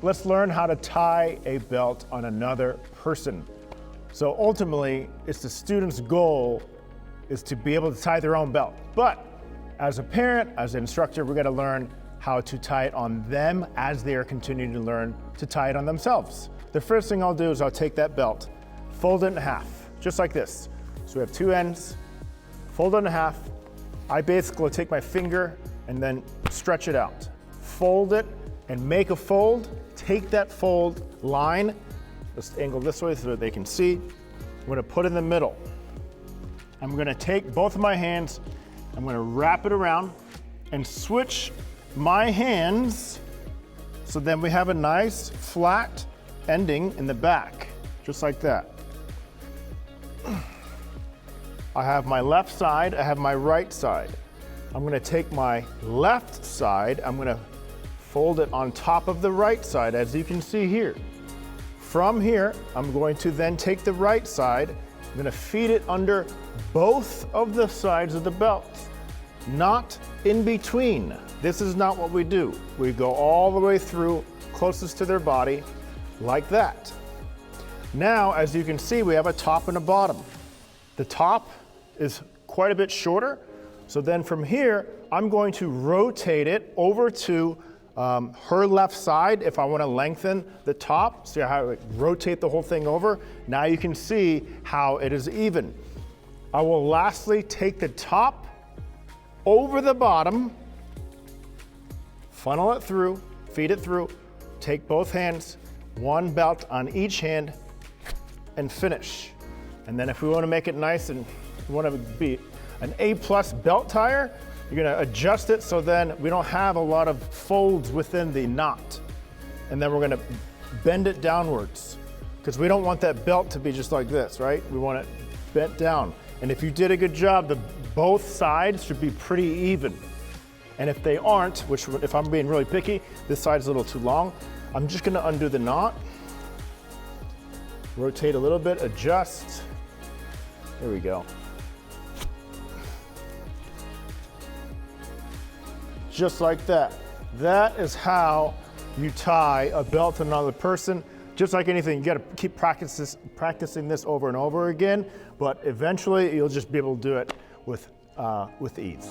let's learn how to tie a belt on another person. So ultimately, it's the student's goal is to be able to tie their own belt. But as a parent, as an instructor, we're gonna learn how to tie it on them as they are continuing to learn to tie it on themselves. The first thing I'll do is I'll take that belt, fold it in half, just like this. So we have two ends, fold it in half. I basically take my finger and then stretch it out. Fold it and make a fold. Take that fold line, just angle this way so that they can see. I'm gonna put it in the middle. I'm gonna take both of my hands, I'm gonna wrap it around and switch my hands so then we have a nice flat ending in the back, just like that. I have my left side, I have my right side. I'm gonna take my left side, I'm gonna fold it on top of the right side, as you can see here. From here, I'm going to then take the right side, I'm gonna feed it under both of the sides of the belt, not in between. This is not what we do. We go all the way through, closest to their body, like that. Now, as you can see, we have a top and a bottom. The top is quite a bit shorter, so then from here, I'm going to rotate it over to her left side if I want to lengthen the top. See how I rotate the whole thing over? Now you can see how it is even. I will lastly take the top over the bottom, funnel it through, feed it through, take both hands, one belt on each hand, and finish. And then if we want to make it nice and we want to be an A+ belt tire, you're going to adjust it so then we don't have a lot of folds within the knot. And then we're going to bend it downwards because we don't want that belt to be just like this, right? We want it bent down. And if you did a good job, both sides should be pretty even. And if they aren't, which if I'm being really picky, this side's a little too long, I'm just going to undo the knot, rotate a little bit, adjust. There we go. Just like that. That is how you tie a belt to another person. Just like anything, you gotta keep practicing this over and over again, but eventually you'll just be able to do it with ease.